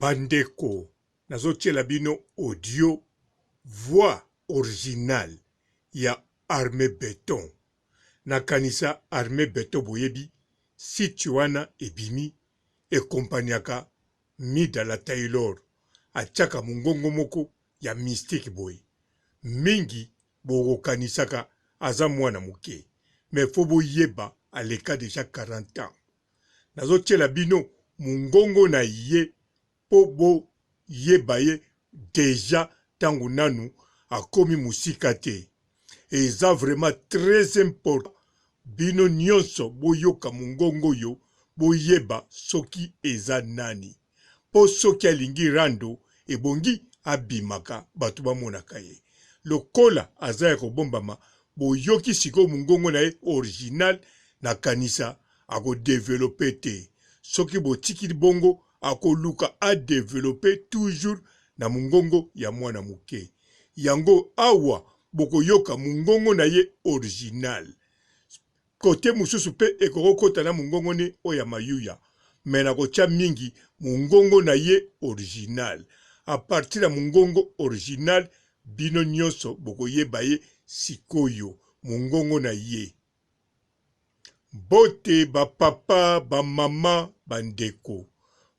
Bandeko, nazotiela bino audio, voix originale, ya Armée Béton. Nakanisa Armée Béton boyebi, Situana ebimi, ekompaniaka Midala Taylor, achaka mungongo moko ya Mystique boy. Mingi bogo kanisaka aza mwana muke, mais fobo yeba aleka déjà 40 ans. Nazotiela bino mungongo na ye, po yeba ye déjà tangu nanu akomi musika te. Eza vraiment très important bino nyonso boyoka mungongo yo boyeba soki eza nani. Po soki alingi rando ebongi abimaka batu bamonaka ye. Lokola aza ya kobombama boyoki siko mungongo na ye original na kanisa ako développer te. Soki botiki bongo akoluka a développer toujours na mungongo ya mwana muke. Yango awa bokoyoka mungongo na ye original. Kote mususu pe ekokota na mungongo ne oya mayuya. Mena kocha mingi mungongo na ye original. A partir ya mungongo original bino nyonso bokoyeba ye sikoyo mungongo na ye. Mbote ba papa, ba mama, bandeko.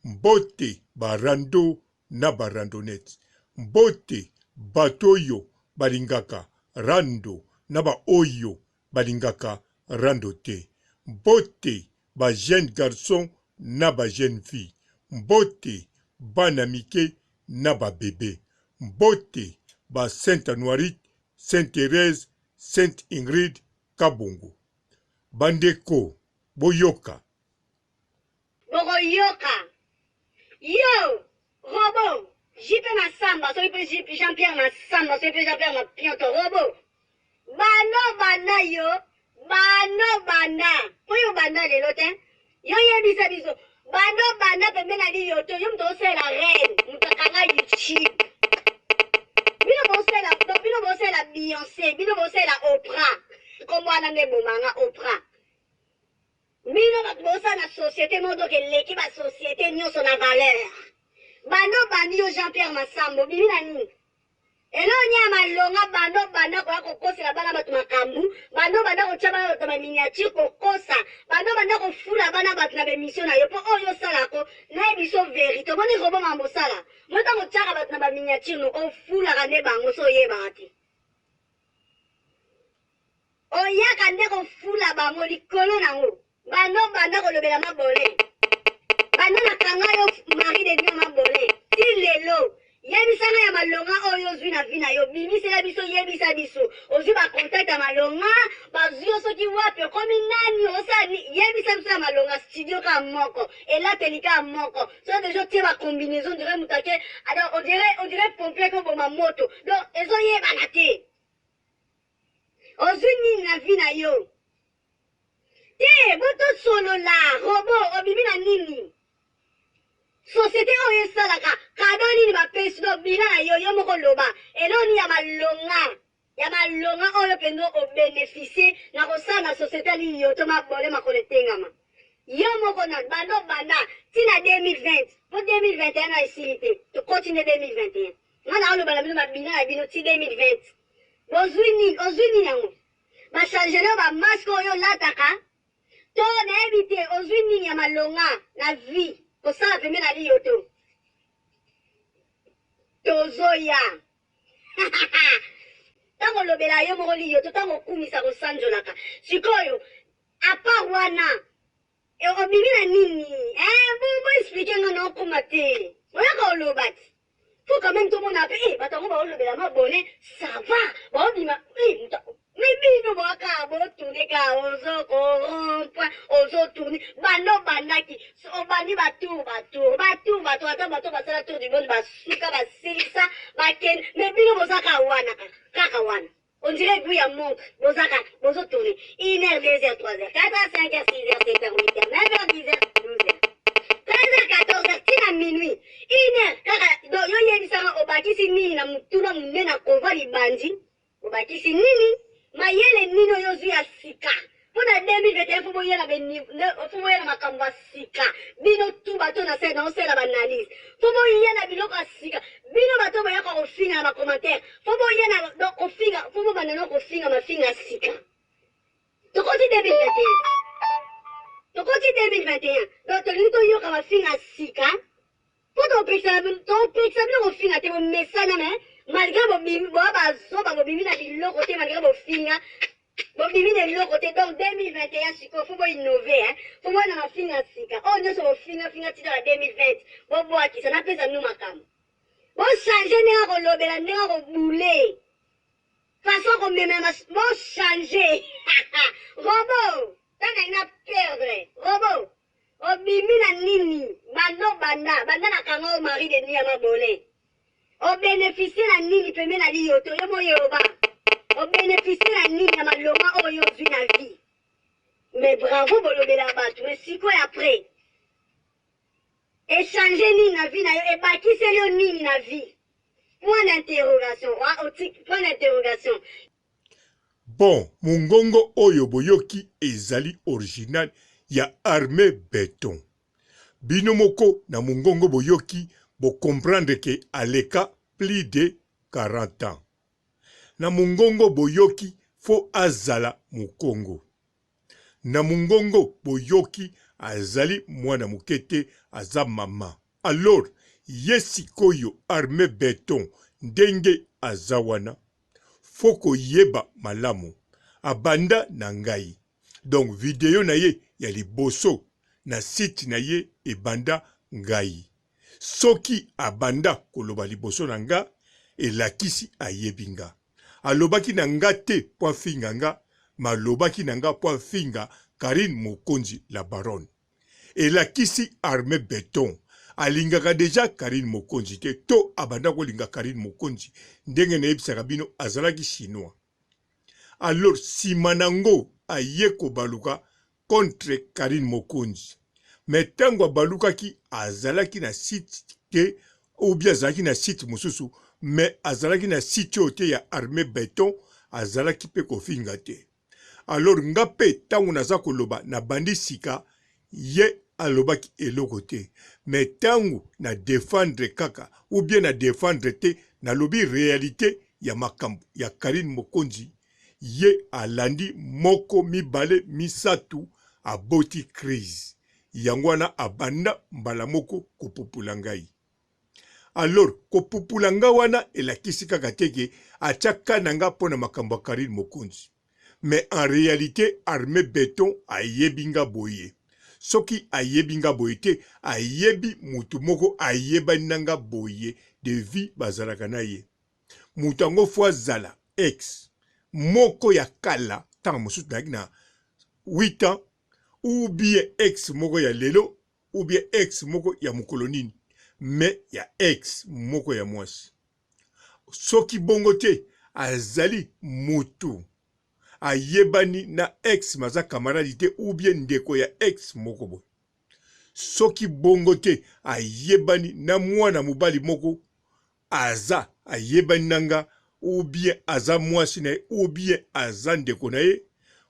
Mbote ba rando na ba randonnette. Mbote batoyo balingaka rando na ba oyo balingaka rando te. Mbote ba jeune garçon na ba jeune fille. Mbote bana mike na ba bébé. Mbote ba Sainte Anoirite, Sainte Thérèse, Sainte Ingrid, Kabongo. Bandeko, boyoka. Boyoka. Yo, Robo. Jipe Massamba, so ipe Jipe Jean-Pierre Massamba, so ipe Jean-Pierre Mapianto, Robo. Bano bana yo. Bano bana. Poyo bana le loten. Yo ye bisa biso. Bano bana pembe na li yoto. Yo mto se la reine. Mtakanga YouTube. Bino bose la Beyoncé. Bino bose la Oprah. Comme moi nane bomanga Oprah. Bino bose la société. Mondo ke l'équipe la société. Nyo son a valeur. Bano bani yo Jean-Pierre Massambo. Bimi nani. Elo nya malonga bano kwa kokosa la bana batu makambu. Bano ko chaba batu ma miniature kokosa. Bano ko fula bana batu na bemission na yo po oyo sala ko na biso vérité. Boni robo mambo sala. Mota ko chaka batu na ba miniature no ko fula ka ne bango so ye bati. Oya ka ne ko fula bango likolo nango. Bano ko lobela mabole. Bano na kanga yo mari de Dieu mabole. Ti lelo yebisanga ya malonga oyo zwi na vina yo bimisela biso yebisa biso ozwi ba contact ya malonga bazwi soki wapi komi nani osani yebisa biso ya malonga studio ka moko elateli ka moko so déjà tie ba combinaison dirait mutake alors on dirait pompier ko boma moto donc ezo yeba na te ozwi nini na vina yo te boto solo la robo obibi na nini société oyo esalaka kado nini bapesi no bina na yo moko loba eloni ya malonga oyo pendo obénéficie na kosala na société nini yo to mabole makolo etengama yo moko na banda tina 2020 po 2021 na esili te tokontinue 2021 ngana oloba na bino babina na bino ti 2020 ozwi nini yango bachange no bamaske oyo lataka to nayebi te ozwi nini ya malonga na vie kosala pembe na liyo to tozoya tango lobela yo moko liyo to tango kumisa kosanjolaka sikoyo apart wana obimi na nini bo explique nga na okuma te oyaka oloba ti faut quand même tomona pe batango baolobela mabone ça va baobima mibino bwaka botourne ka ozo corrompre ozo tourne bandaki obani batour ata bato basala tour du monde basuka basilisa bakene mibino bozaka wana kaka wana on dirait que ya montre bozaka bozo tourne 1h 2h 3h 4h 5h 6h 7h 8h 9h 10h 12h 13h 14h tina minuit 1h kaka do yo yebisanga obakisi nini na mutuna munene na kova libandi obakisi nini mayele nino yozwi ya sika Pour la 2021, faut boyer la faut boyer la makamba sika. Bino tout bateau na c'est dans c'est la analyse. Faut boyer la bilo ka sika. Bino bateau boyer ka ofinga ma commentaire. Faut boyer na donc ofinga, faut bo banana ko finga ma finga sika. Donc on dit 2021. Donc on dit 2021. Donc lito yo ka ma finga sika. Faut ton pixable ko finga te bo mesana mais malgré bo bimi bo ba zo ba bo bimi na bilo côté malgré bo finga. Bon, bimi de l'autre côté, donc 2021, il faut innover, hein. Faut voir dans la finga sika. Oh, nous sommes finga dans la 2020. Bon, bois qui, ça n'a pas ça nous macam. Bon, changer, n'est pas relobé, n'est pas rebouler. Façon qu'on met même, bon, changer. Robot, t'en as une perdre. Robot. Oh, bimi na nini. Banda na kanga au mari de nuit à ma bolé. Oh, bénéficier la nini, peut mettre la lioto, yo mo yoba. On bénéficie la nuit de ma loma au yo vu la vie. Mais bravo, bolobé la batte. Mais si quoi après? Échanger ni na vie na yo, et baki c'est yo ni na vie. Point d'interrogation. Point d'interrogation. Bon, mungongo oyo boyoki ezali original ya Armé Béton. Binomoko na mungongo boyoki bo comprendre que aleka plus de 40 ans. Na mungongo boyoki fo azala mukongo. Na mungongo boyoki azali mwana mukete aza mama. Alors, yesikoyo Armé Béton ndenge azawana. Foko yeba malamu. Abanda na ngai. Donc, video na ye ya liboso na site na ye ebanda ngai. Soki abanda koloba liboso na nga, elakisi ayebinga. Alobaki na nga te po finga nga, malobaki na nga po finga Karine Mokonzi la baronne. Elakisi Armé Béton. Alingaka deja Karine Mokonzi te, to abanda kolinga Karine Mokonzi. Ndenge na yebisaka bino azalaki chinois. Alors simanango aye ko baluka contre Karine Mokonzi. Mais tango balukaki azalaki na site te, ou bien azalaki na site mususu, mais azalaki na site ote ya Armé Béton, azalaki pe kofinga te. Alors nga pe tango naza koloba na bandi sika, ye alobaki eloko te. Mais tango na défendre kaka, ou bien na défendre te, na lobi réalité ya makambo, ya Karine Mokonzi, ye alandi moko mibale misatu aboti crise. Yangwana abanda mbala moko kopupula ngai. Alors, kopupula nga wana elakisi kaka teke ataka nanga pona makambo Karine Mokonzi. Mais en réalité, Armé Béton ayebinga boye. Soki ayebinga boye te, ayebi mutu moko ayeba nanga boye de vie bazalaka na ye. Mutango fwa zala, ex, moko ya kala, tanga mosusu na 8 ans, ou bien ex moko ya lelo, ou bien ex moko ya mukolonini. Mais ya ex moko ya mwasi. Soki bongo te, azali mutu. Ayebani na ex maza kamaradi te, ou bien ndeko ya ex moko bo. Soki bongo te, ayebani na mwana mubali moko, aza, ayebani nanga, ou bien aza mwasi na ye, ou bien aza ndeko na ye,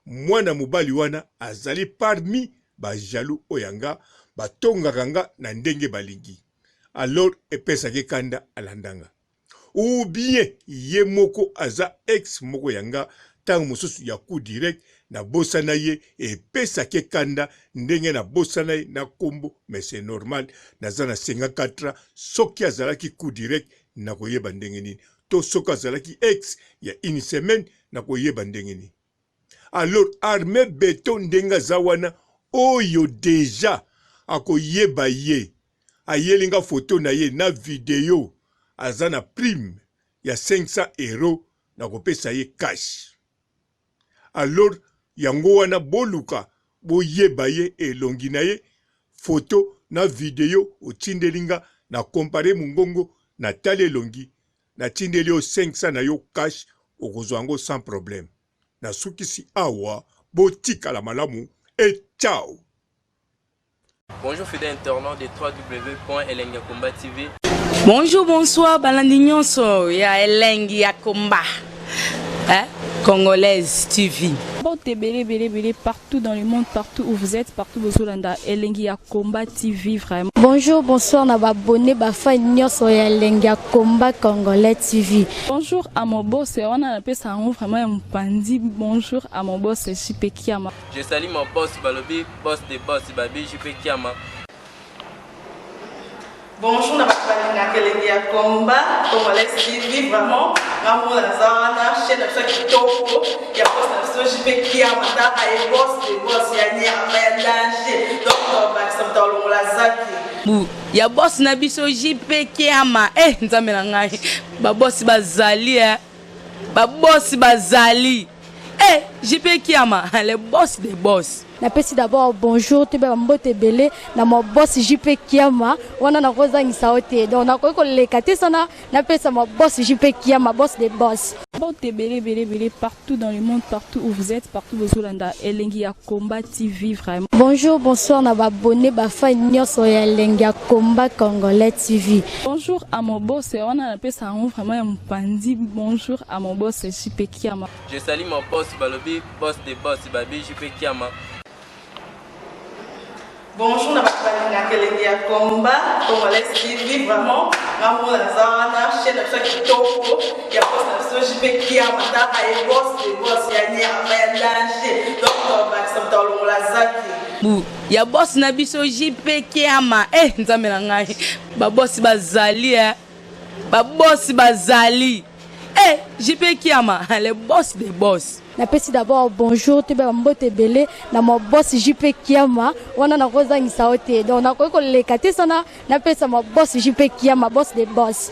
mwana mubali wana azali parmi ba jaloux oyanga, ba tongaka nga na ndenge balingi. Alors epesaki kanda alandanga. Ou bien ye moko aza ex moko yanga, tango mosusu ya coup direct na bosa na ye epesaki kanda ndenge na bosa na ye na kombo. Mais c'est normal, naza na 54 ans, soki azalaki coup direct na koyeba ndenge nini. To soki azalaki ex ya une semaine na koyeba ndenge nini. Alors Armé Béton ndenga zawana oyo deja akoyeba ye. Ayelinga photo na ye na video azana prime ya 500 € na kopesa ye cash. Alors yango wana boluka boyeba ye elongi na ye photo na video otindelinga na compare mungongo na tale elongi na tindeli o 500 na yo cash okozwango sans problème. Na sukisi awa botika la malamu et ciao. Bonjour fidèles internautes de www.elengiakomba TV. Bonjour, bonsoir, balandinyoso ya Elengi ya Komba. Congolaise TV. Bon, belé, partout dans le monde, partout où vous êtes, partout où vous êtes, Elengia Combat TV, vraiment. Bonjour, bonsoir, na abonné, fa nyonso ya Elengia Combat Congolais TV. Bonjour à mon boss, on a appelé ça vraiment un pandi. Bonjour à mon boss, JP Kiama. Je salue mon boss Balobi, boss des boss Babi, JP Kiama. Bonjour, na Elengia Combat Congolais TV, vraiment. Maman la zana, chaîne de chaque kitoko, ya boss na JP Kiama, ta ay boss des boss ya ni ya danger. Donc ba ça dans la zaki. Ya boss na biso JP Kiama. Nzambe na ngai. Ba boss bazali ba boss bazali. JP Kiama, le boss des boss. Napesi d'abord bonjour, te ba mbote belé na mon boss JP Kiama, wana na kozangisa ote. Donc na ko lekate sana, napesa mon boss JP Kiama, boss des boss. Bon, belé, partout dans le monde, partout où vous êtes, partout où vous êtes, Elengia Combat TV, vraiment. Bonjour, bonsoir, na abonné, fa nyonso ya Elengia Combat Congolais TV. Bonjour à mon boss, on a appelé ça vraiment un pandi. Bonjour à mon boss, JP Kiama. Je salue mon boss Balobi, boss des boss Babi, JP Kiama. Bonjour, na Elengia Combat Congolais TV, vraiment. Maman la zana, chaîne de chaque kitoko, ya boss na JP Kiama, ta ay boss des boss ya ni ya danger. Donc ba ça dans la zaki. Ya boss na biso JP Kiama. Nzambe na ngai. Ba boss bazali ba boss bazali. JP Kiama, le boss des boss. Napesi d'abord bonjour, te ba mbote belé na mon boss JP Kiama, wana na kozangisa ote. Donc na ko lekate sana, napesa mon boss JP Kiama, boss des boss.